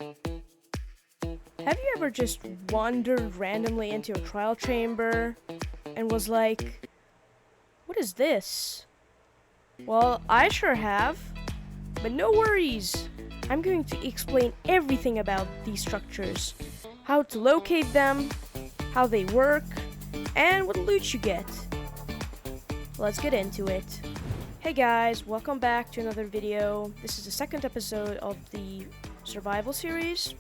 Have you ever just wandered randomly into a trial chamber and was like, what is this? Well, I sure have, but no worries. I'm going to explain everything about these structures, how to locate them, how they work, and what loot you get. Let's get into it. Hey guys, welcome back to another video. This is the second episode of the survival series.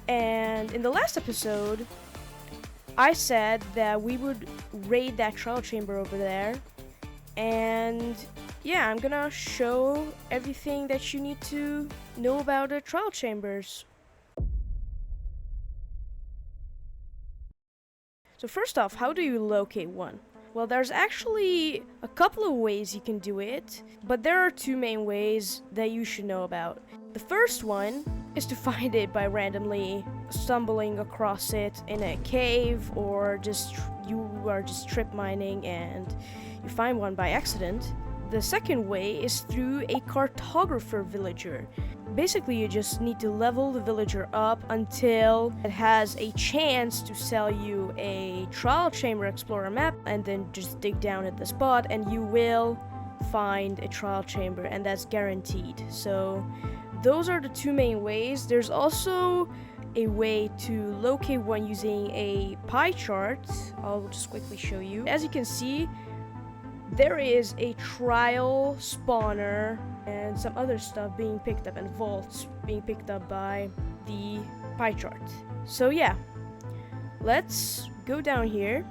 And in the last episode, I said that we would raid that trial chamber over there. And yeah, I'm gonna show everything that you need to know about the trial chambers. So first off, how do you locate one? Well, there's actually a couple of ways you can do it, but there are two main ways that you should know about. The first one is to find it by randomly stumbling across it in a cave, or just you are just strip mining and you find one by accident. The second way is through a cartographer villager. Basically, you just need to level the villager up until it has a chance to sell you a trial chamber explorer map, and then just dig down at the spot and you will find a trial chamber, and that's guaranteed. So those are the two main ways. There's also a way to locate one using a pie chart. I'll just quickly show you. As you can see, there is a trial spawner and some other stuff being picked up, and vaults being picked up by the pie chart. So yeah, let's go down here,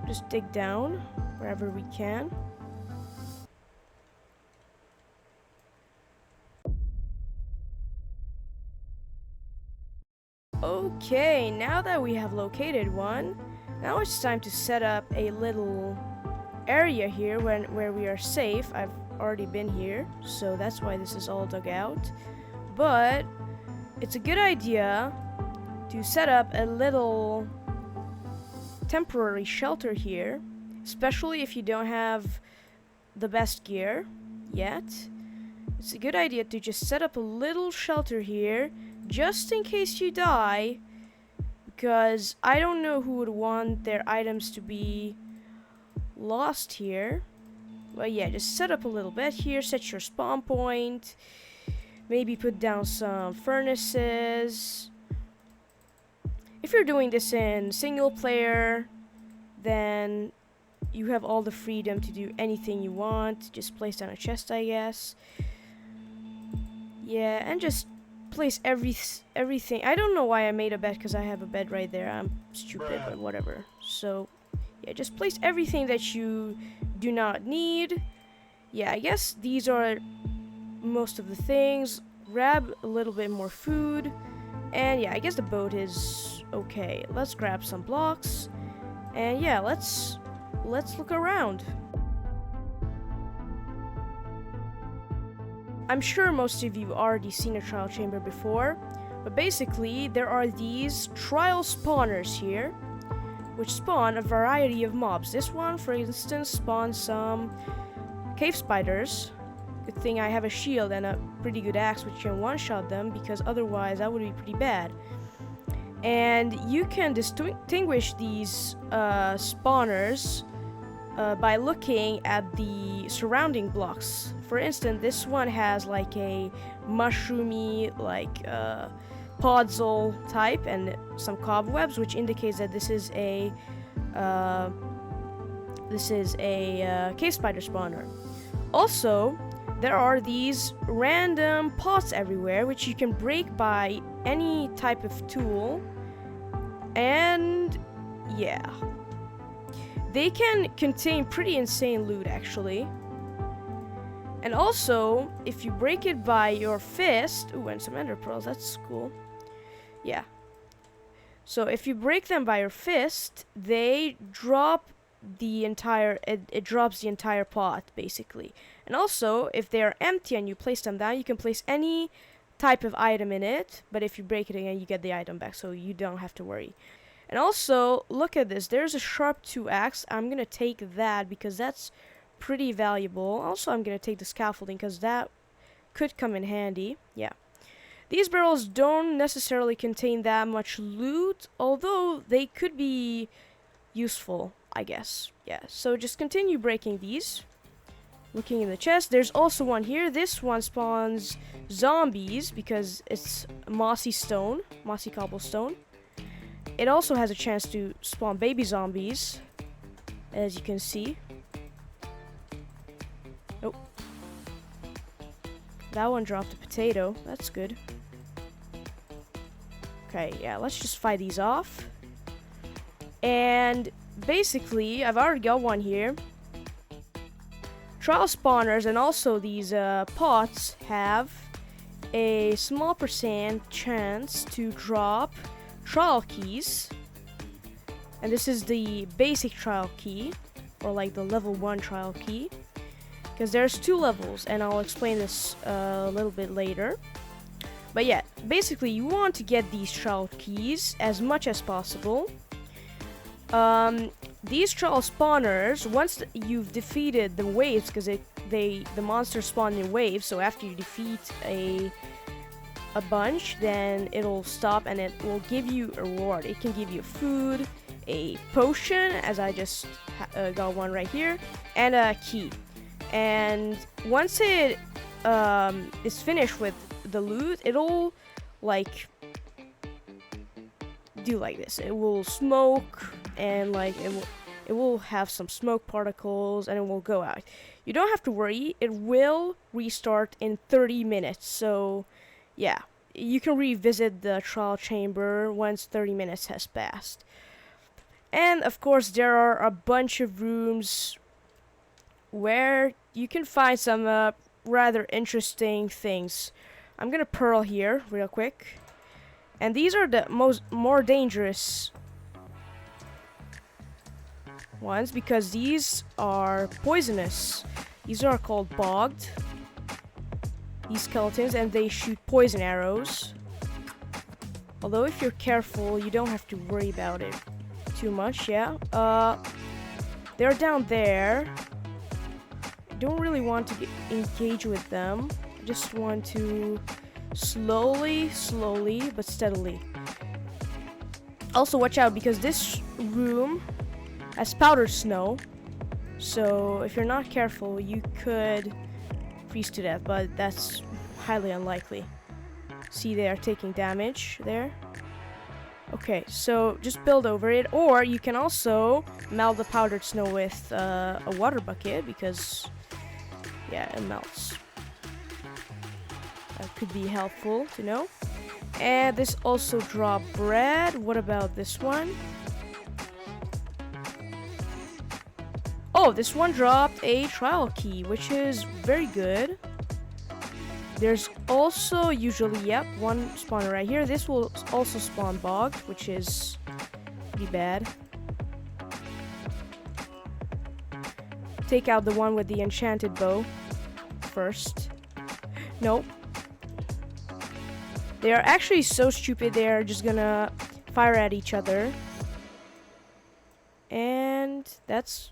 just dig down wherever we can. Okay, now that we have located one, now it's time to set up a little area here where we are safe. I've already been here, so that's why this is all dug out. But it's a good idea to set up a little temporary shelter here, especially if you don't have the best gear yet. It's a good idea to just set up a little shelter here just in case you die, because I don't know who would want their items to be lost here. Well, yeah, just set up a little bed here, set your spawn point, maybe put down some furnaces. If you're doing this in single player, then you have all the freedom to do anything you want. Just place down a chest, I guess. Yeah, and just place everything. I don't know why I made a bed, because I have a bed right there. I'm stupid, but whatever. So yeah, just place everything that you do not need. Yeah, I guess these are most of the things. Grab a little bit more food. And yeah, I guess the boat is okay. Let's grab some blocks. And yeah, let's look around. I'm sure most of you already seen a trial chamber before, but basically there are these trial spawners here, which spawn a variety of mobs. This one, for instance, spawns some cave spiders. Good thing I have a shield and a pretty good axe which can one-shot them, because otherwise that would be pretty bad. And you can distinguish these spawners by looking at the surrounding blocks. For instance, this one has like a mushroomy, like podzol type, and some cobwebs, which indicates that this is a cave spider spawner. Also, there are these random pots everywhere, which you can break by any type of tool, and yeah, they can contain pretty insane loot actually. And also, if you break it by your fist, ooh, and some ender pearls, that's cool. Yeah. So if you break them by your fist, they drop the entire, it drops the entire pot, basically. And also, if they are empty and you place them down, you can place any type of item in it, but if you break it again, you get the item back, so you don't have to worry. And also, look at this, there's a sharp 2 axe. I'm gonna take that because that's pretty valuable. Also, I'm gonna take the scaffolding because that could come in handy. Yeah. These barrels don't necessarily contain that much loot, although they could be useful, I guess. Yeah, so just continue breaking these. Looking in the chest, there's also one here. This one spawns zombies because it's mossy stone, mossy cobblestone. It also has a chance to spawn baby zombies, as you can see. Oh. That one dropped a potato. That's good. Okay, yeah, let's just fight these off. And basically, I've already got one here. Trial spawners and also these pots have a small percent chance to drop trial keys. And this is the basic trial key, or like the level 1 trial key. Because there's 2 levels, and I'll explain this a little bit later. But yeah, basically you want to get these trial keys as much as possible. These trial spawners, once you've defeated the waves, because the monsters spawn in waves, so after you defeat a bunch, then it'll stop and it will give you a reward. It can give you food, a potion, as I just got one right here, and a key. And once it is finished with the loot, it'll like do like this. It will smoke, and like it will have some smoke particles, and it will go out. You don't have to worry, it will restart in 30 minutes. So yeah, you can revisit the trial chamber once 30 minutes has passed. And of course there are a bunch of rooms where you can find some rather interesting things. I'm gonna pearl here real quick. And these are the more dangerous ones because these are poisonous. These are called bogged. These skeletons, and they shoot poison arrows. Although if you're careful, you don't have to worry about it too much, yeah. They're down there. I don't really want to engage with them. I just want to slowly, but steadily. Also, watch out because this room has powdered snow. So if you're not careful, you could freeze to death, but that's highly unlikely. See, they are taking damage there. Okay, so just build over it, or you can also melt the powdered snow with a water bucket because, yeah, it melts. That could be helpful to know. And this also dropped bread. What about this one? Oh, this one dropped a trial key, which is very good. There's also usually, yep, one spawner right here. This will also spawn bogged, which is pretty bad. Take out the one with the enchanted bow first. Nope. They are actually so stupid, they are just gonna fire at each other. And that's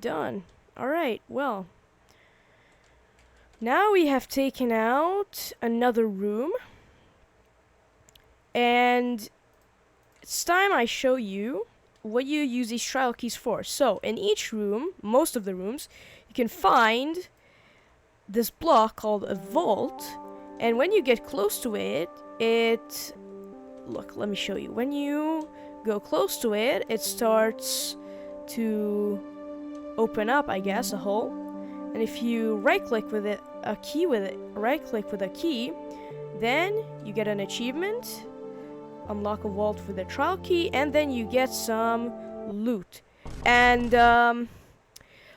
done. Alright, well. Now we have taken out another room. And it's time I show you what you use these trial keys for. So, in each room, most of the rooms, you can find this block called a vault. And when you get close to it, look, let me show you. When you go close to it, it starts to open up, I guess, a hole. And if you right-click with it, right-click with a key, then you get an achievement, unlock a vault with a trial key, and then you get some loot. And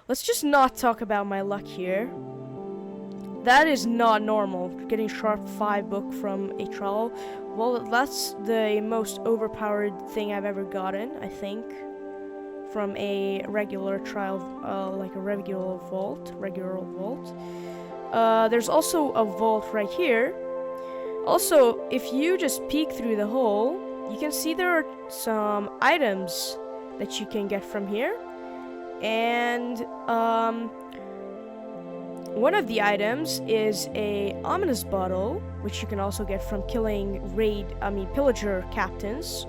let's just not talk about my luck here. That is not normal, getting sharp 5 book from a trial. Well, that's the most overpowered thing I've ever gotten, I think, from a regular trial, like a regular vault. There's also a vault right here. Also, if you just peek through the hole, you can see there are some items that you can get from here. And one of the items is a ominous bottle, which you can also get from killing pillager captains.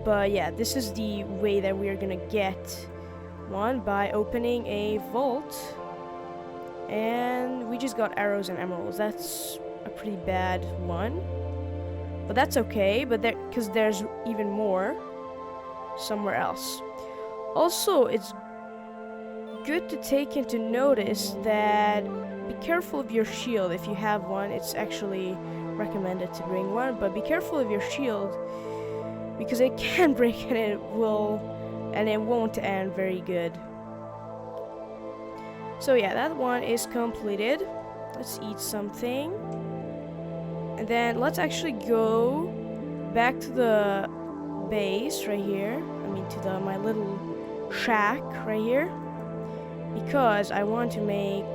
But yeah, this is the way that we are gonna get one, by opening a vault. And we just got arrows and emeralds. That's a pretty bad one, but that's okay. But because there's even more somewhere else. Also, it's good to take into notice that be careful of your shield. If you have one, it's actually recommended to bring one, but be careful of your shield because it can break and it won't end very good. So yeah, that one is completed. Let's eat something. And then let's actually go back to the base right here. To my little shack right here. Because I want to make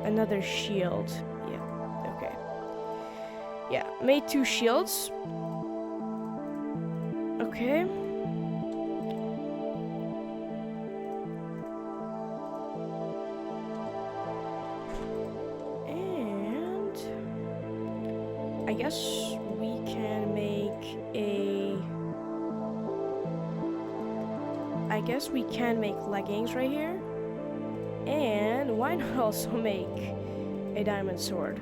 another shield. Yeah, okay. Yeah, made 2 shields. Okay. I guess we can make leggings right here. And why not also make a diamond sword?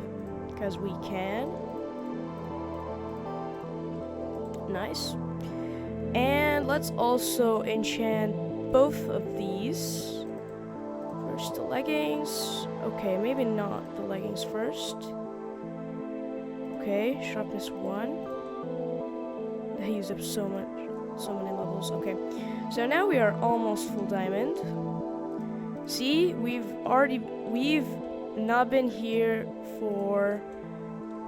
Because we can. Nice. And let's also enchant both of these. First the leggings. Okay, maybe not the leggings first. Okay, sharpness 1. That used up so many levels. Okay, so now we are almost full diamond. See, we've not been here for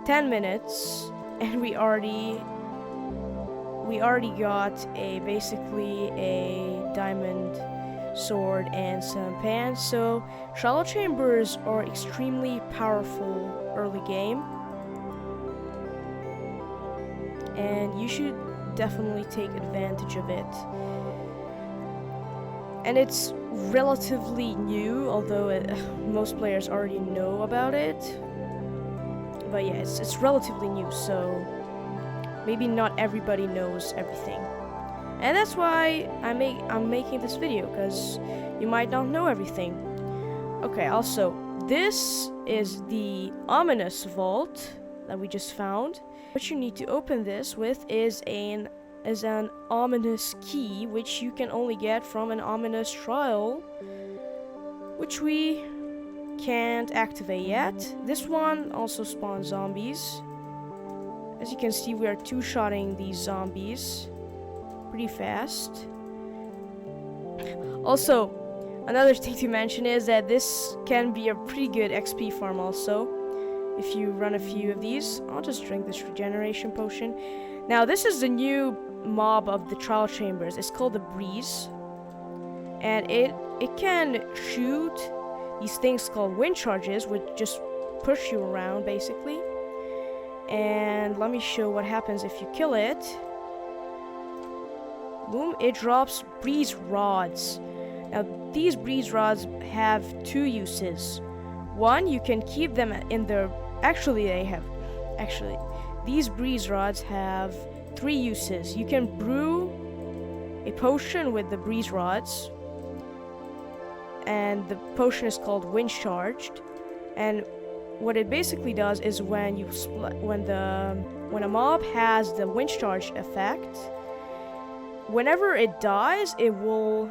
10 minutes, and we already got basically a diamond sword and some pants. So shallow chambers are extremely powerful early game. And you should definitely take advantage of it. And it's relatively new, although most players already know about it. But yeah, it's relatively new, so maybe not everybody knows everything. And that's why I'm making this video, because you might not know everything. Okay, also, this is the ominous vault that we just found. What you need to open this with is an ominous key, which you can only get from an ominous trial, which we can't activate yet. This one also spawns zombies. As you can see, we are two-shotting these zombies pretty fast. Also, another thing to mention is that this can be a pretty good XP farm also. If you run a few of these, I'll just drink this regeneration potion. Now, this is the new mob of the trial chambers. It's called the Breeze. And it can shoot these things called wind charges, which just push you around, basically. And let me show what happens if you kill it. Boom, it drops breeze rods. Now, these breeze rods have 2 uses. One, you can keep them in their... these breeze rods have 3 uses. You can brew a potion with the breeze rods, and the potion is called Wind Charged. And what it basically does is when a mob has the Wind Charged effect, whenever it dies, it will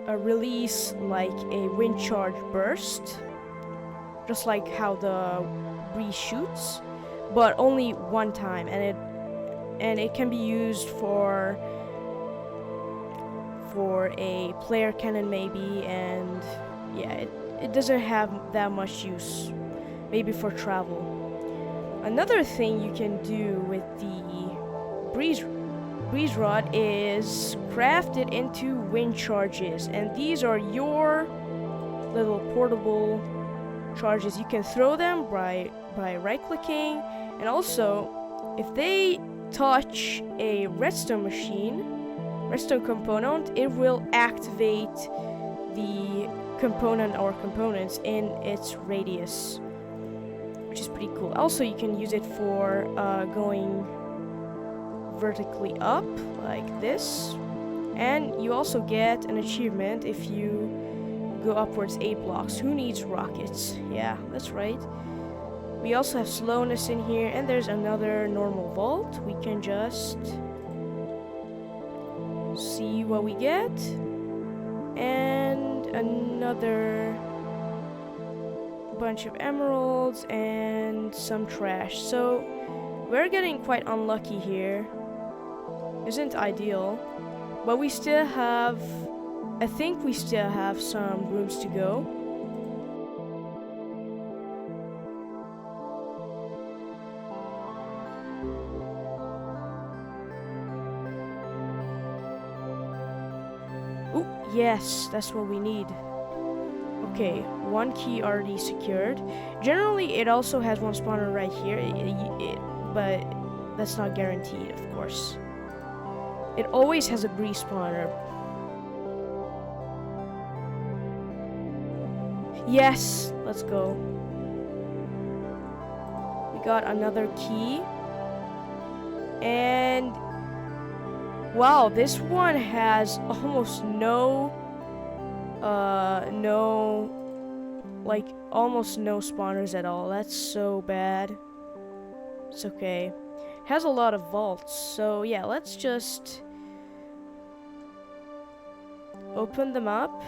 release like a Wind Charge burst, just like how the breeze shoots, but only one time, and it can be used for a player cannon maybe, and yeah, it doesn't have that much use, maybe for travel. Another thing you can do with the breeze rod is craft it into wind charges, and these are your little portable charges. You can throw them by right-clicking, and also if they touch a redstone component, it will activate the component or components in its radius, which is pretty cool. Also, you can use it for going vertically up like this, and you also get an achievement if you go upwards 8 blocks. Who needs rockets? Yeah, that's right. We also have slowness in here, and there's another normal vault. We can just see what we get, and another bunch of emeralds and some trash. So we're getting quite unlucky here. Isn't ideal, but we still have, I think we still have some rooms to go. Ooh, yes, that's what we need. Okay, 1 key already secured. Generally, it also has 1 spawner right here, but that's not guaranteed, of course. It always has a breeze spawner. Yes, let's go. We got another key. And wow, this one has almost almost no spawners at all. That's so bad. It's okay. It has a lot of vaults, so yeah, let's just open them up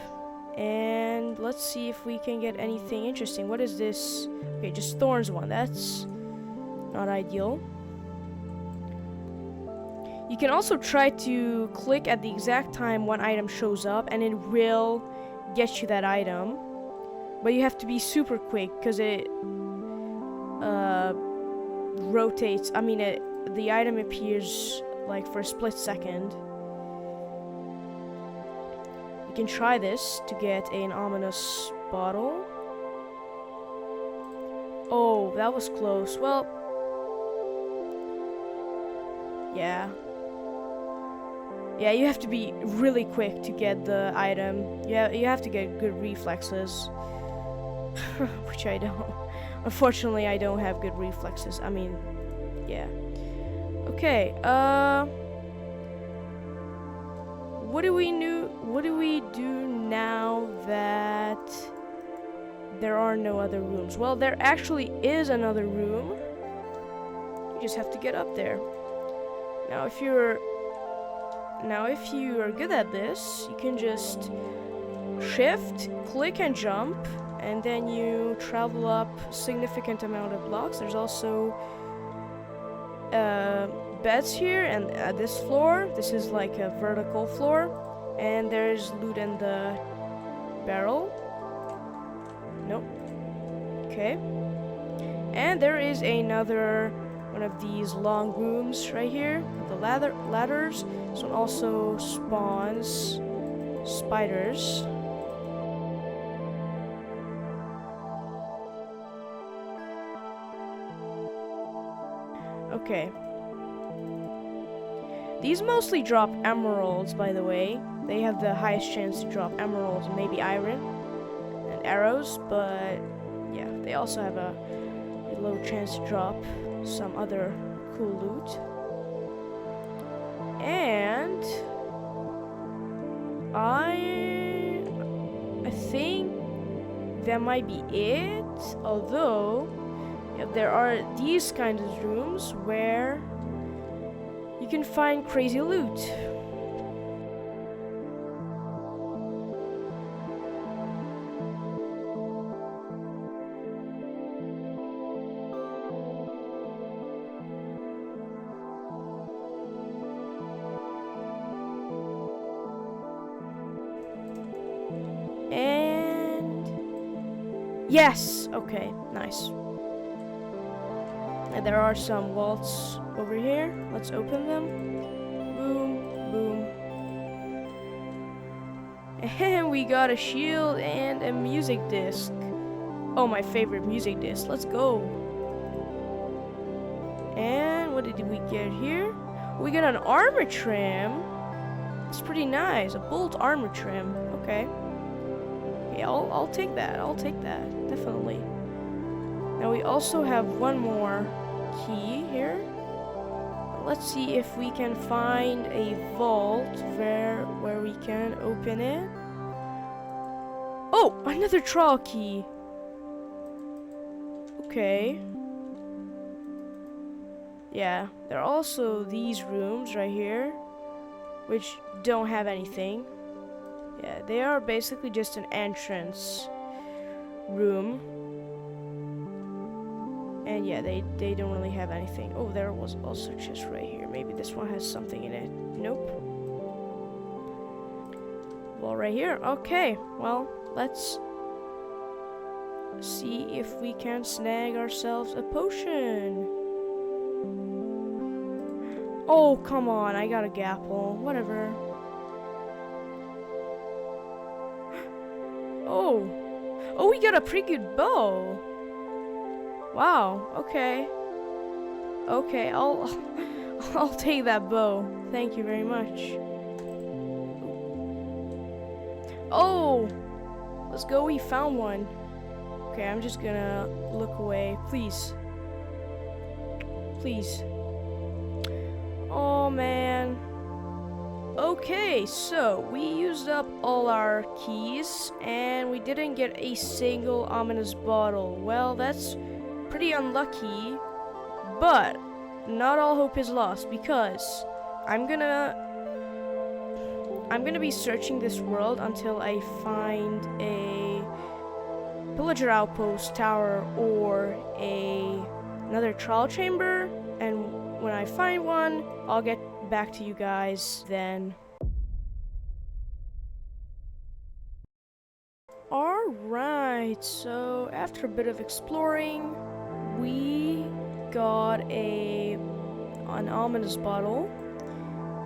and let's see if we can get anything interesting. What is this? Okay, just thorns one. That's not ideal. You can also try to click at the exact time one item shows up and it will get you that item. But you have to be super quick because it rotates. I mean, the item appears like for a split second. You can try this to get an ominous bottle. Oh, that was close. Well, yeah. Yeah, you have to be really quick to get the item. Yeah, you have to get good reflexes. Which I don't. Unfortunately, I don't have good reflexes. I mean, yeah. Okay, what do we do now that there are no other rooms? Well, there actually is another room. You just have to get up there. Now, if you are good at this, you can just shift, click and jump, and then you travel up a significant amount of blocks. There's also beds here, and at this floor, this is like a vertical floor, and there's loot in the barrel. Nope. Okay. And there is another one of these long rooms right here. The ladders. This one also spawns spiders. Okay. These mostly drop emeralds, by the way. They have the highest chance to drop emeralds and maybe iron and arrows, but yeah, they also have a low chance to drop some other cool loot. And I think that might be it, although yeah, there are these kinds of rooms where you can find crazy loot. And yes, okay, nice. And there are some vaults over here. Let's open them. Boom, boom. And we got a shield and a music disc. Oh, my favorite music disc. Let's go. And what did we get here? We got an armor trim. It's pretty nice. A bolt armor trim. Okay. Okay, I'll take that. I'll take that. Definitely. Now we also have one more key here. Let's see if we can find a vault where we can open it. Oh, another trial key. Okay. Yeah, there are also these rooms right here, which don't have anything. Yeah, they are basically just an entrance room. And yeah, they don't really have anything. Oh, there was also just right here. Maybe this one has something in it. Nope. Well, right here. Okay, well, let's see if we can snag ourselves a potion. Oh, come on, I got a gapple. Whatever. Oh. Oh, we got a pretty good bow. Wow, okay. Okay, I'll take that bow. Thank you very much. Oh! Let's go, we found one. Okay, I'm just gonna look away. Please. Please. Oh, man. Okay, so we used up all our keys and we didn't get a single ominous bottle. Well, that's pretty unlucky, but not all hope is lost because I'm gonna be searching this world until I find a pillager outpost tower or another trial chamber, and when I find one, I'll get back to you guys then. Alright, so after a bit of exploring, we got an ominous bottle,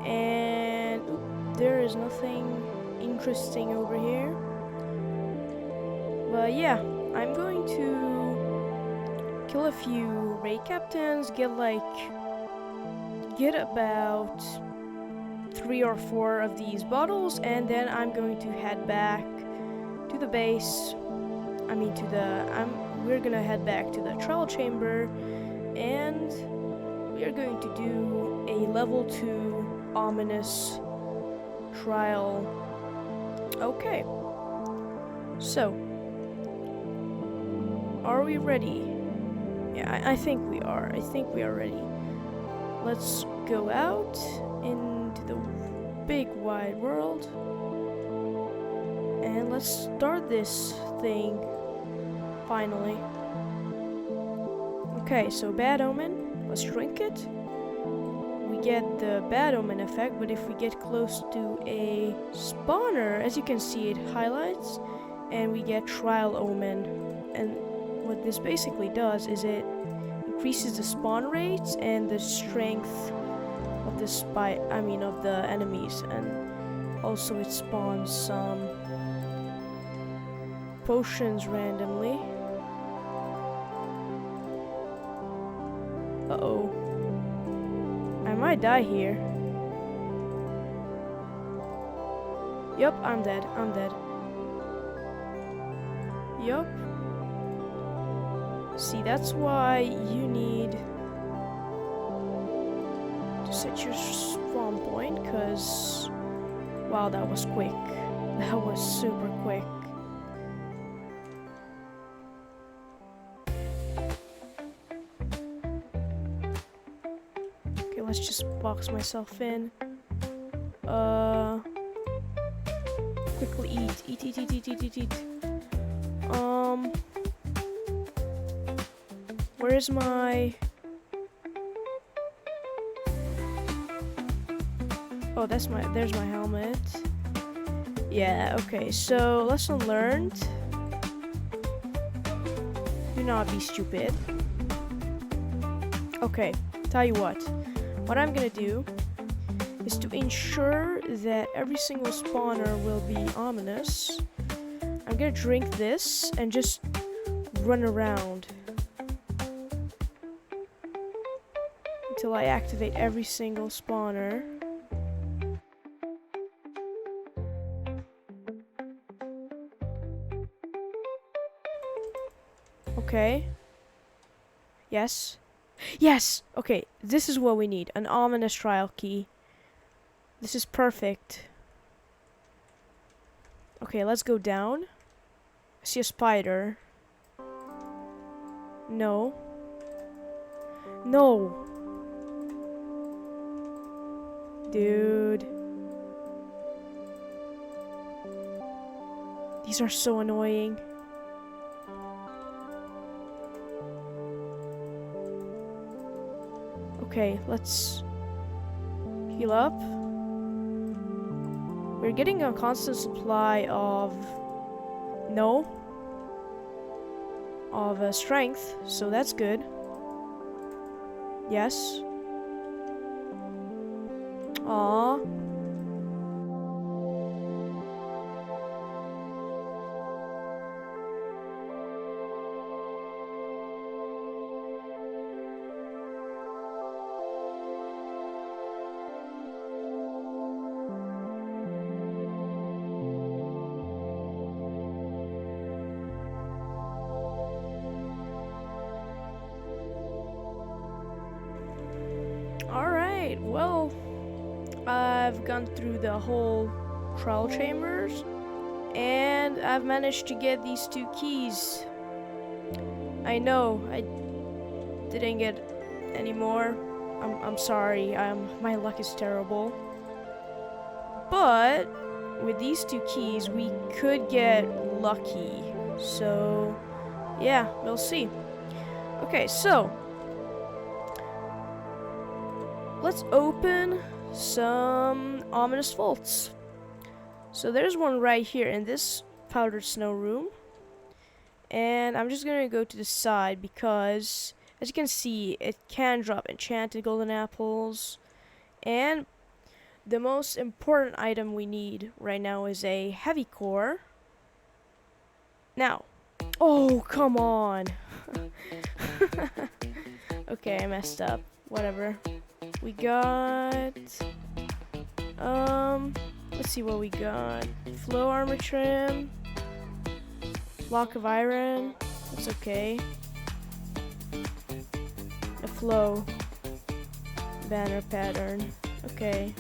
and there is nothing interesting over here. But yeah, I'm going to kill a few raid captains, get about 3 or 4 of these bottles, and then I'm going to head back to the base. We're gonna head back to the trial chamber, and we are going to do a level 2 ominous trial. Okay. So, are we ready? Yeah, I think we are. I think we are ready. Let's go out into the big wide world. And let's start this thing, finally. Okay, so bad omen. Let's drink it. We get the bad omen effect, but if we get close to a spawner, as you can see, it highlights, and we get trial omen. And what this basically does is it increases the spawn rates and the strength of the enemies, and also it spawns some potions randomly. Uh-oh. I might die here. Yup, I'm dead. I'm dead. Yup. See, that's why you need to set your spawn point, because wow, that was quick. That was super quick. Okay, let's just box myself in. Quickly eat. Eat. Where's my... Oh, there's my helmet. Yeah, okay, so lesson learned. Do not be stupid. Okay, tell you what I'm gonna do is to ensure that every single spawner will be ominous. I'm gonna drink this and just run around until I activate every single spawner. Okay. Yes. Yes! Okay, this is what we need. An ominous trial key. This is perfect. Okay, let's go down. I see a spider. No. No! Dude. These are so annoying. Okay, let's heal up. We're getting a constant supply of strength, so that's good. Yes. Aww. Alright, well, I've gone through the whole trial chambers, and I've managed to get these 2 keys. I know, I didn't get any more. I'm sorry, my luck is terrible. But, with these 2 keys, we could get lucky. So, yeah, we'll see. Okay, so let's open some ominous vaults. So there's one right here in this powdered snow room. And I'm just gonna go to the side because, as you can see, it can drop enchanted golden apples. And the most important item we need right now is a heavy core. Now, oh, come on. Okay, I messed up. Whatever. We got, let's see what we got. Flow armor trim, block of iron, that's okay. A flow banner pattern, okay.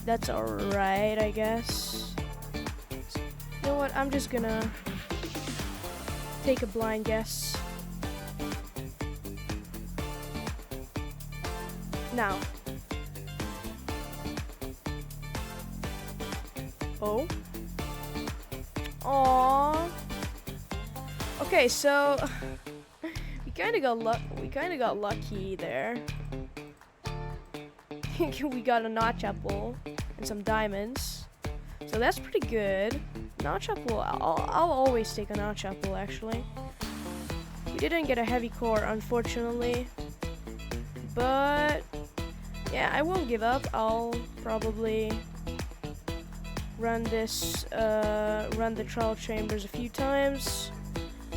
That's alright, I guess. You know what, I'm just gonna take a blind guess. Now. Oh. Aww. Okay, so we kind of got lucky there. We got a notch apple and some diamonds, so that's pretty good. Notch apple. I'll always take a notch apple. Actually, we didn't get a heavy core, unfortunately, but. Yeah, I won't give up. I'll probably run the trial chambers a few times,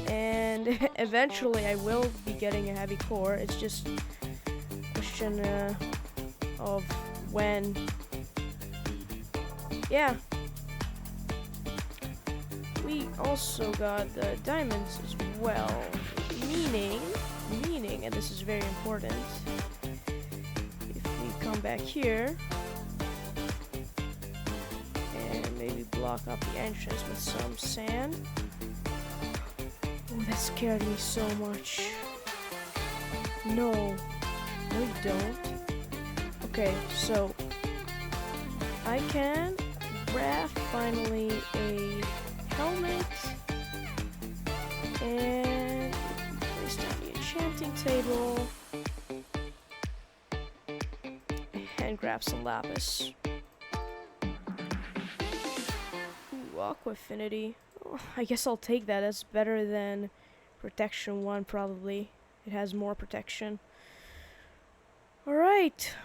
and eventually I will be getting a heavy core. It's just a question of when. Yeah. We also got the diamonds as well, meaning, and this is very important. Come back here and maybe block up the entrance with some sand. Oh, that scared me so much. No, you don't. Okay, so I can craft finally a helmet and place down the enchanting table. And grab some lapis. Ooh, aqua affinity. Oh, I guess I'll take that. That's better than protection 1 probably. It has more protection. Alright.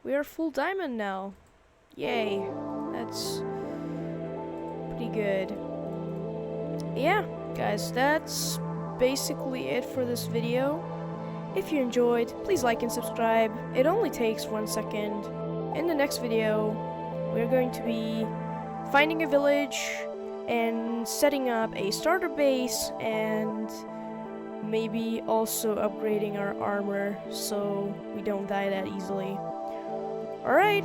We are full diamond now. Yay. That's pretty good. Yeah, guys, that's basically it for this video. If you enjoyed, please like and subscribe. It only takes 1 second. In the next video, we're going to be finding a village and setting up a starter base, and maybe also upgrading our armor so we don't die that easily. Alright,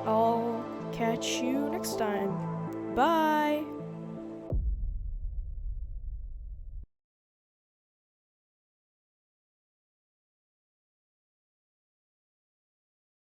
I'll catch you next time. Bye!